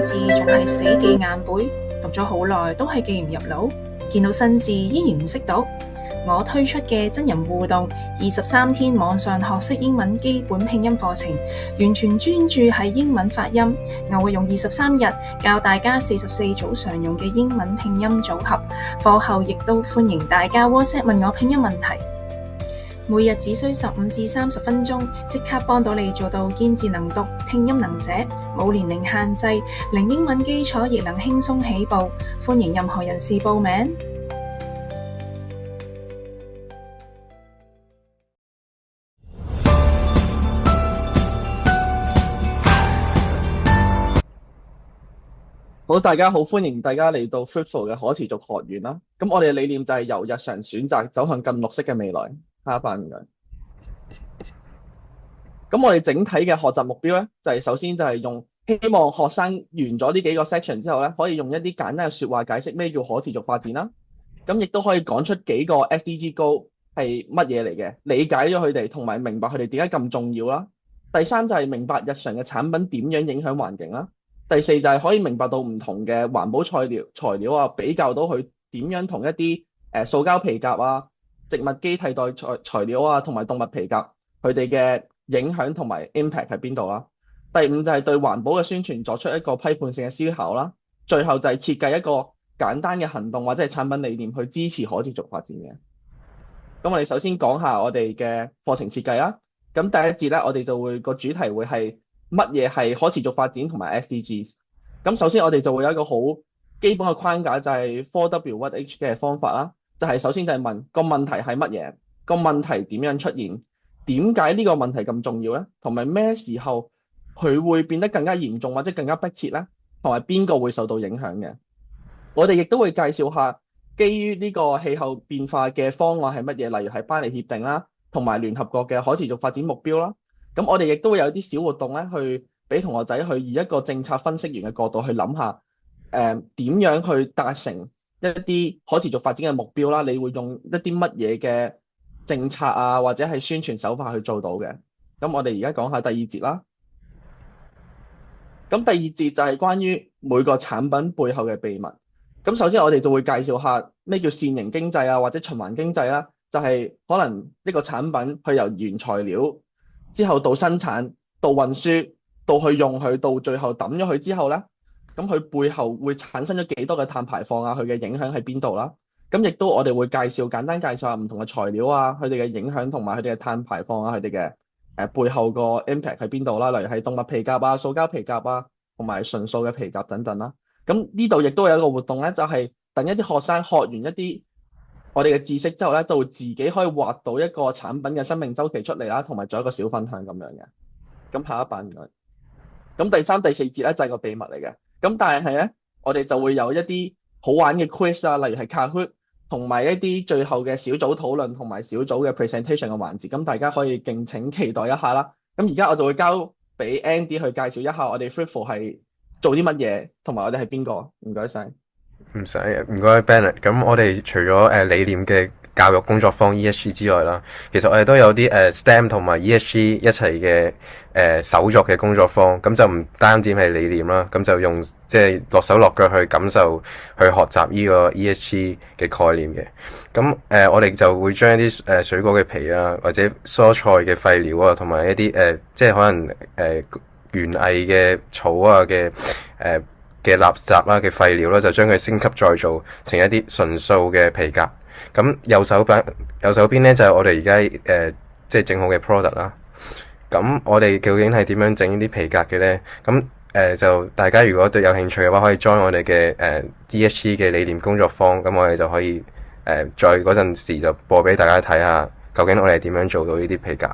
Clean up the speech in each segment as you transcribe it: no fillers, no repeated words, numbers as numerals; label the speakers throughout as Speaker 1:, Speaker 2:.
Speaker 1: 字仲係死記硬背，讀咗好耐都係記唔入腦，見到新字依然唔識讀。我推出嘅真人互動23天網上學識英文基本拼音課程，完全專注喺英文發音。我會用23日教大家44組常用嘅英文拼音組合，課後亦都歡迎大家 WhatsApp 問我拼音問題。每日只需15至30分鐘，即刻幫到你做到堅字能讀、拼音能寫，冇年齡限制，零英文基礎亦能輕鬆起步。歡迎任何人士報名。
Speaker 2: 好，大家好，歡迎大家嚟到 Fruitful 嘅可持續學院啦。咁我哋嘅理念就係由日常選擇走向更綠色嘅未來。下一版唔該。咁我哋整體嘅學習目標咧，就係首先就係希望學生完咗呢幾個 section 之後咧，可以用一啲簡單嘅說話解釋咩叫可持續發展啦。咁亦都可以講出幾個 SDG Goal 係乜嘢嚟嘅，理解咗佢哋，同埋明白佢哋點解咁重要啦。第三就係明白日常嘅產品點樣影響環境啦。第四就係可以明白到唔同嘅環保材料啊，比較到佢點樣同一啲塑膠皮革啊、植物基替代材料啊，同埋動物皮革佢哋嘅影響同埋 impact 喺邊度啦。第五就係對環保嘅宣傳作出一個批判性嘅思考啦。最後就係設計一個簡單嘅行動或者係產品理念去支持可持續發展嘅。咁我哋首先講下我哋嘅課程設計啦。咁第一節咧，我哋就會個主題會係乜嘢係可持續發展同埋 SDGs。咁首先我哋就會有一個好基本嘅框架，就係 4W1H 嘅方法啦。就係首先就係問個問題係乜嘢，個問題點樣出現，點解呢個問題咁重要咧，同埋咩時候佢會變得更加嚴重或者更加迫切咧，同埋邊個會受到影響嘅。我哋亦都會介紹下基於呢個氣候變化嘅方案係乜嘢，例如係巴黎協定啦，同埋聯合國嘅可持續發展目標啦。咁我哋亦都會有啲小活動咧，去俾同學仔去以一個政策分析員嘅角度去諗下，點樣去達成一啲可持續發展嘅目標啦。你會用一啲乜嘢嘅政策啊，或者係宣傳手法去做到嘅。咁我哋而家講下第二節啦。咁第二節就係關於每個產品背後嘅秘密。咁首先我哋就會介紹下咩叫線型經濟啊，或者循環經濟啦。就係可能一個產品佢由原材料之後到生產、到運輸、到去用佢、到最後抌咗佢之後咧，咁佢背後會產生咗幾多嘅碳排放啊？佢嘅影響喺邊度啦？咁亦都我哋會簡單介紹下唔同嘅材料啊，佢哋嘅影響同埋佢哋嘅碳排放啊，佢哋嘅背後個 impact 喺邊度啦？例如係動物皮革啊、塑膠皮革啊，同埋純素嘅皮革等等啦。咁呢度亦都有一個活動咧，就係等一啲學生學完一啲我哋嘅知識之後咧，就會自己可以畫到一個產品嘅生命週期出嚟啦，同埋做一個小分享咁樣嘅。咁下一版唔該。咁第三、第四節咧就係個秘密嚟嘅。咁但係咧，我哋就會有一啲好玩嘅 quiz 啊，例如係 Kahoot，同埋一啲最後嘅小組討論同埋小組嘅 presentation 嘅環節。咁大家可以敬請期待一下啦。咁而家我就會交俾 Andy 去介紹一下我哋 Fruitful 係做啲乜嘢，同埋我哋係邊個。唔該晒。
Speaker 3: 唔使，唔該 Bennett。咁我哋除咗理念嘅教育工作坊 ESG 之外啦，其實我哋都有啲STEM 同埋 ESG 一齊嘅手作嘅工作坊。咁就唔單止係理念啦，咁就用即係落手落腳去感受、去學習呢個 ESG 嘅概念嘅。咁我哋就會將一啲水果嘅皮啊，或者蔬菜嘅廢料啊，同埋一啲即係可能園藝嘅草啊嘅垃圾啦嘅廢料啦，就將佢升級再造成一啲純素嘅皮革。咁右手邊咧就係我哋而家即係整好嘅 product 啦。咁我哋究竟係點樣整呢啲皮革嘅咧？咁就大家如果對有興趣嘅話，可以 join 我哋嘅ESG 嘅理念工作坊。咁我哋就可以再嗰陣時就播俾大家睇下，究竟我哋點樣做到呢啲皮革。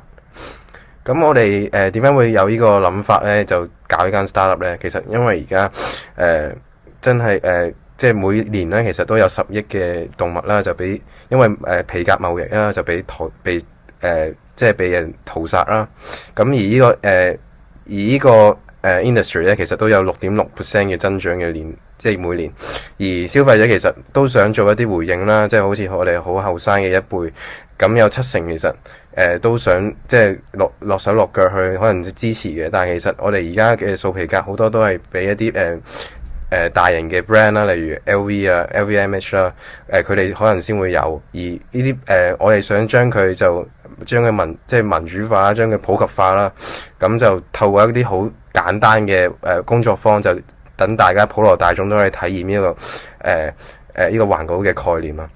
Speaker 3: 咁我哋點解會有呢個諗法咧？就搞呢間 startup 咧。其實因為而家真係即係每年咧，其實都有10億嘅動物啦，就俾因為皮革貿易啦，就即係被人屠殺啦。咁而呢個industry 咧，其實都有6.6% 嘅增長嘅即係每年。而消費者其實都想做一啲回應啦，即係好似我哋好後生嘅一輩，咁有70%其實都想即係落手落腳去可能支持嘅，但係其實我哋而家嘅素皮革好多都係俾一啲大型嘅 brand 啦，例如 LV 啊、LVMH 啦，佢哋可能先會有，而呢啲我哋想將佢即係民主化啦，將佢普及化啦，咁就透過一啲好簡單嘅工作坊，就等大家普羅大眾都可以體驗呢個呢個環保嘅概念啊。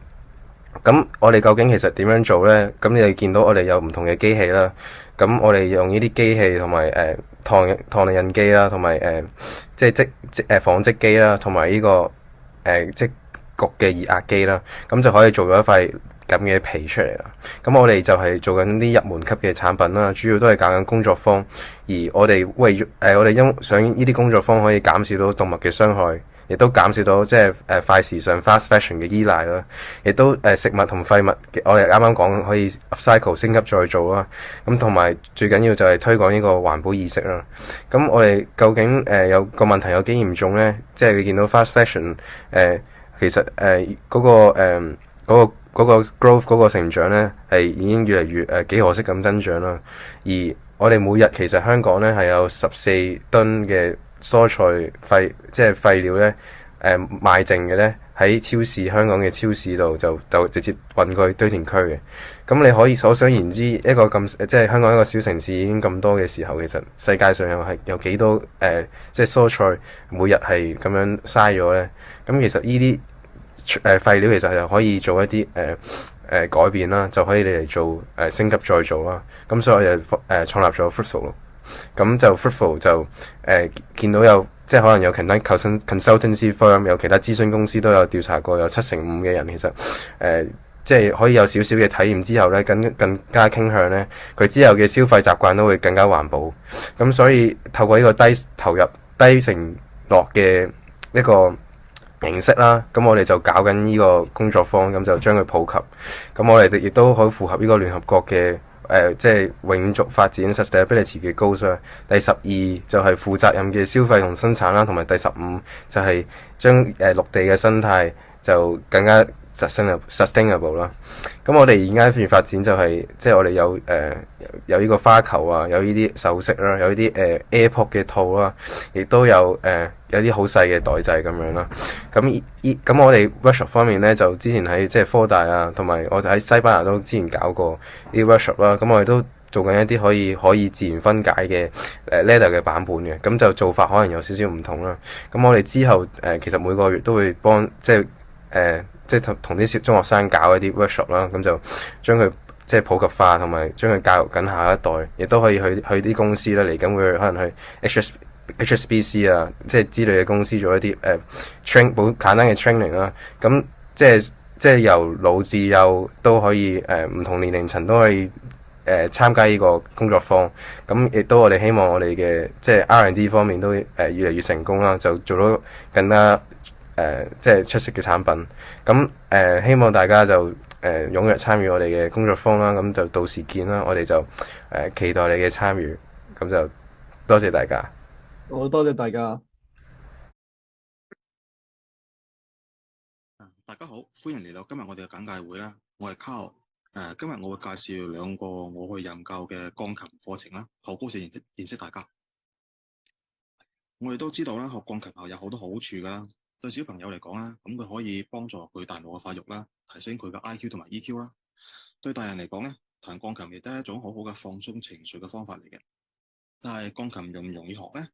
Speaker 3: 咁我哋究竟其實點樣做呢？咁你哋見到我哋有唔同嘅機器啦，咁我哋用呢啲機器同埋燙印機啦，同埋即係紡織機啦，同埋呢個即焗嘅熱壓機啦，咁就可以做咗一塊咁嘅皮出嚟啦。咁我哋就係做緊啲入門級嘅產品啦，主要都係搞緊工作坊，而我哋為咗我哋因想呢啲工作坊可以減少到動物嘅傷害。亦都減少到即係快時尚 fast fashion 嘅依賴啦，亦都食物同廢物，我哋啱啱講可以 upcycle 升級再做啦。咁同埋最緊要就係推廣呢個環保意識啦。咁我哋究竟有個問題有幾嚴重咧？即係你見到 fast fashion 其實嗰個 growth 嗰個成長咧係已經越嚟越幾何式咁增長啦。而我哋每日其實香港咧係有14噸嘅蔬菜即係廢料咧，賣剩嘅咧喺香港嘅超市度就直接運過去堆填區嘅。咁你可以可想而知，一個咁即係香港一個小城市已經咁多嘅時候，其實世界上有幾多即係蔬菜每日係咁樣嘥咗咧？咁其實呢啲廢料其實係可以做一啲改變啦，就可以嚟做升級再做啦。咁所以我就創立咗 Fruitful 咯。咁就 Fruitful 就見到有即係可能有其他 consultancy firm 有其他諮詢公司都有調查過，有75%嘅人其實即係可以有少少嘅體驗之後咧，更加傾向咧，佢之後嘅消費習慣都會更加環保。咁所以透過呢個低投入低承諾嘅一個形式啦，咁我哋就搞緊呢個工作坊，咁就將佢普及。咁我哋亦都好符合呢個聯合國嘅即係永續發展 sustainability 嘅 goals 啦。第12就係負責任嘅消費同生產啦，同埋第15就係將陸地嘅生態就更加sustainable 啦。咁我哋而家發展就係即係我哋有呢個花球啊，有呢啲首飾啦，有呢啲AirPod 嘅套啦，亦都有啲好細嘅袋仔咁樣啦。咁我哋 workshop 方面咧，就之前喺即係科大啊，同埋我喺西班牙都之前搞過啲 workshop 啦。咁我哋都做緊一啲可以自然分解嘅leather 嘅版本嘅，咁就做法可能有少少唔同啦。咁我哋之後其實每個月都會幫即係同啲中學生搞一啲 workshop 啦，咁就將佢即係普及化，同埋將佢教育緊下一代，亦都可以去啲公司啦，嚟緊會可能去 HSBC 啊，即係之類嘅公司做一啲好簡單嘅 training 啦。咁即係由老至幼都可以唔同年齡層都可以參加呢個工作坊。咁亦都我哋希望我哋嘅即係 R&D 方面都越嚟越成功啦，就做到更加即係出色嘅產品。咁希望大家就踴躍參與我哋嘅工作坊啦。咁就到時見啦。我哋就期待你嘅參與。咁就多謝大家。
Speaker 2: 好多謝大家。
Speaker 4: 大家好，歡迎嚟到今日我哋嘅簡介會啦。我係 Carl。今日我會介紹2個我去任教嘅鋼琴課程啦。好高興認識大家。我哋都知道啦，學鋼琴後有好多好處噶啦。對小朋友嚟講啦，咁佢可以幫助佢大腦嘅發育啦，提升佢嘅 IQ 同埋 EQ 啦。對大人嚟講咧，彈鋼琴亦都係一種好好嘅放鬆情緒嘅方法嚟嘅。但係鋼琴容唔容易學咧？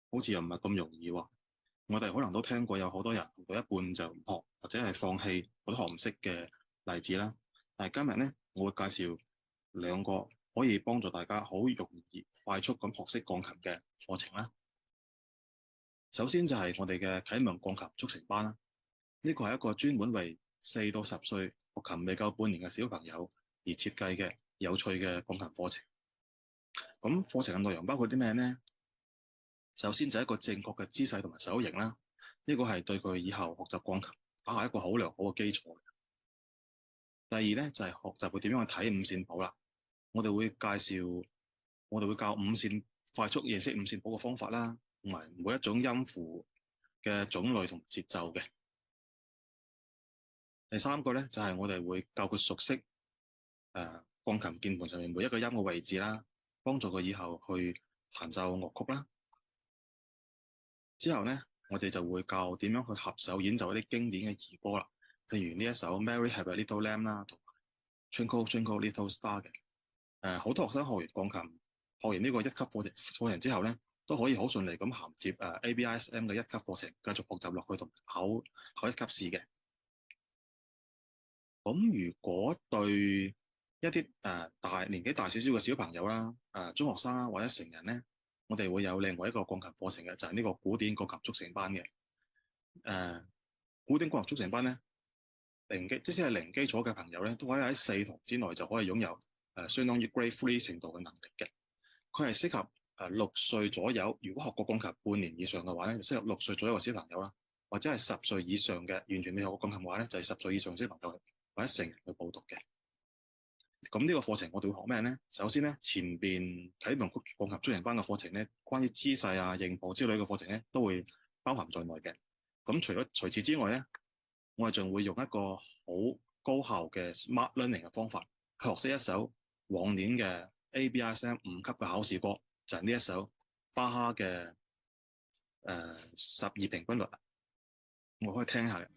Speaker 4: 好似又唔係咁容易喎。我哋可能都聽過有好多人學到一半就唔學，或者係放棄，覺得學唔識嘅例子啦。但係今日咧，我會介紹2個可以幫助大家好容易快速咁學識鋼琴嘅課程啦。首先就係我哋嘅啟蒙鋼琴速成班啦。呢個係一個專門為4到10歲學琴未夠半年嘅小朋友而設計嘅有趣嘅鋼琴課程。咁課程嘅內容包括啲咩呢？首先就係一個正確嘅姿勢同埋手型啦。呢個係對佢以後學習鋼琴打下一個好良好嘅基礎。第二咧就係學習佢點樣去睇五線譜啦。我哋會教五線快速認識五線譜嘅方法啦，同埋每一種音符嘅種類同節奏嘅。第3個咧就係我哋會教佢熟悉鋼琴鍵盤上面每一個音嘅位置啦，幫助佢以後去彈奏樂曲啦。之後咧，我哋就會教點樣去合手演奏一啲經典嘅兒歌啦，譬如呢一首《Mary Had a Little Lamb》啦，同埋《Twinkle Twinkle Little Star》嘅。好多學生學完鋼琴，學完呢個一級課程之後咧，都可以好順利咁銜接ABISM 嘅一級課程，繼續學習落去同考一級試嘅。咁如果對一啲年紀大少少嘅小朋友啦、中學生啦或者成人咧，我哋會有另外一個鋼琴課程嘅，就係呢個古典鋼琴速成班嘅。古典鋼琴速成班咧，即使係零基礎嘅朋友咧，都可以喺4堂之內就可以擁有相當於 Grade 3程度嘅能力嘅。佢係適合6歲左右，如果學過鋼琴半年以上嘅話咧，就適合6歲左右嘅小朋友啦，或者係10歲以上嘅完全未學過鋼琴嘅話咧，就係10歲以上嘅小朋友或者成人去報讀嘅。咁呢個課程我哋會學咩咧？首先咧，前邊啟蒙鋼琴速成班嘅課程咧，關於姿勢啊、認譜之類嘅課程咧，都會包含在內嘅。咁除此之外咧，我哋仲會用一個好高效嘅 Smart Learning 嘅方法，去學識一首往年嘅 ABISM 5級嘅考試歌，就係呢一首巴哈嘅12平均律。我可以聽下嘅。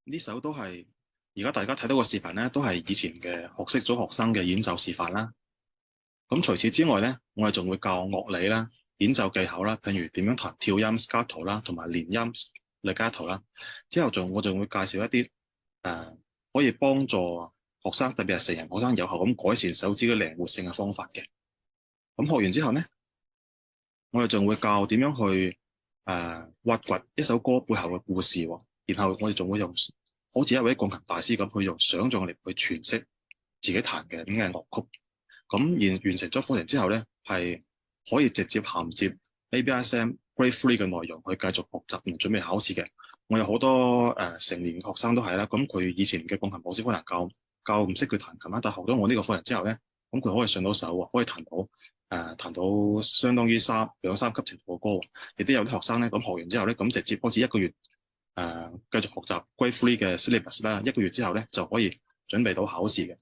Speaker 4: 呢首都係而家大家睇到個視頻咧，都係以前嘅學識組學生嘅演奏示範啦。咁除此之外咧，我哋仲會教樂理啦、演奏技巧啦，譬如點樣彈跳音 scato 啦，同埋連音 legato 啦。之後我仲會介紹一啲可以幫助學生，特別係成人學生有效咁改善手指嘅靈活性嘅方法嘅。咁學完之後咧，我哋仲會教點樣去挖掘一首歌背後嘅故事喎。然後我哋仲會用好似一位鋼琴大師咁，去用想像力去詮釋自己彈嘅咁嘅樂曲。咁完成咗課程之後咧，係可以直接銜接 ABISM Grade 3嘅內容去繼續學習同準備考試嘅。我有好多成年學生都係啦，咁佢以前嘅鋼琴老師可能教唔識佢彈琴啦，但係學咗我呢個課程之後咧，咁佢可以上到手喎，可以彈到相當於兩三級程度嘅歌。亦都有啲學生咧，咁學完之後咧，咁直接開始1個月繼續學習 Grade 3嘅 syllabus 啦，1個月之後咧就可以準備到考試嘅。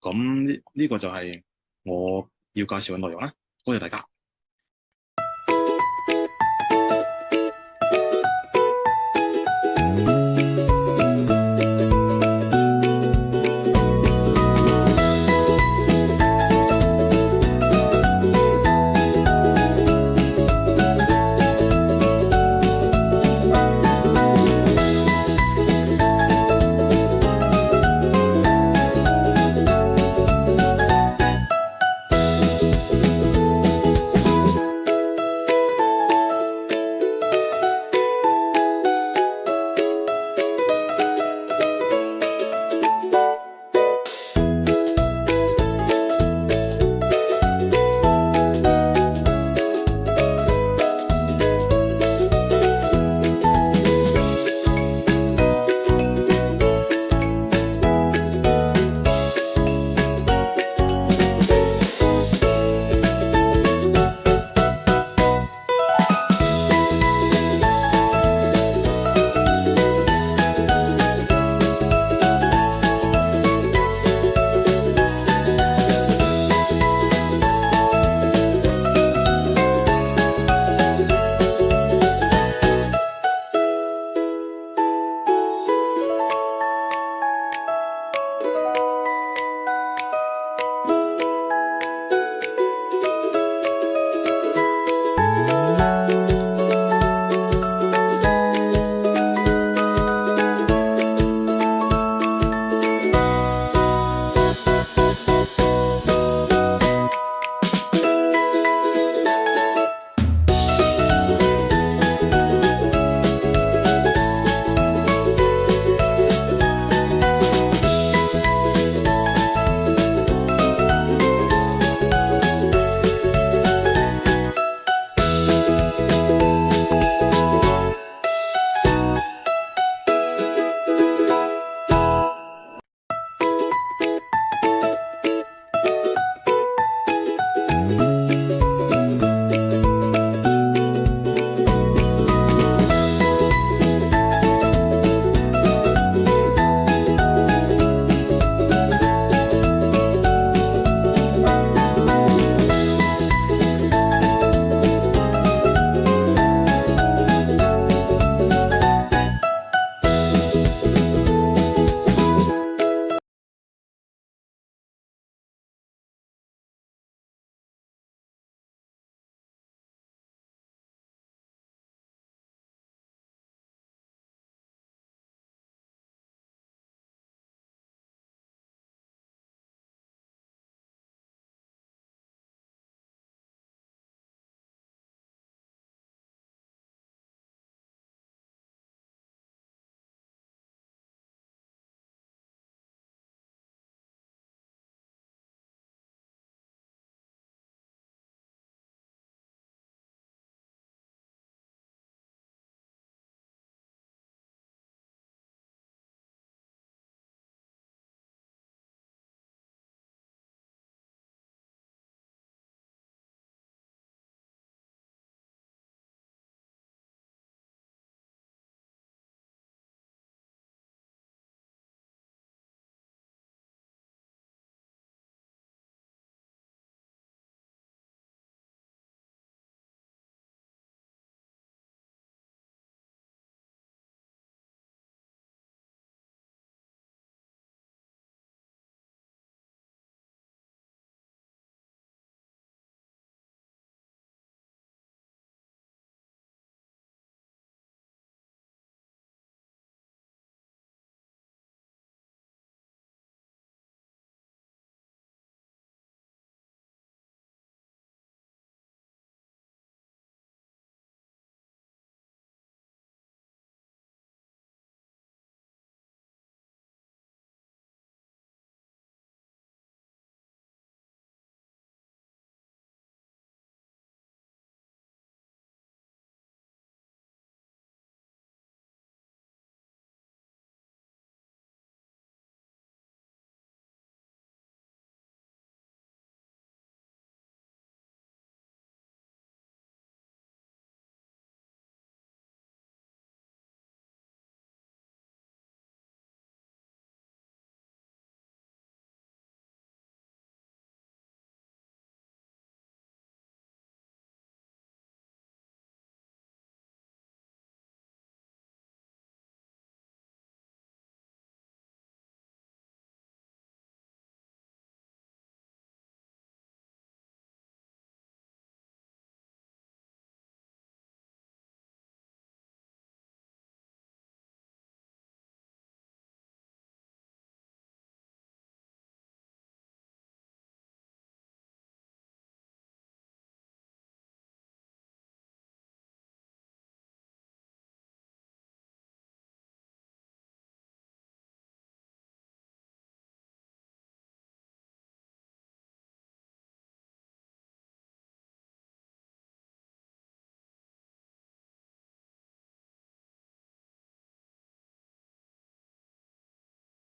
Speaker 4: 咁呢個就係我要介紹嘅內容啦，多謝大家。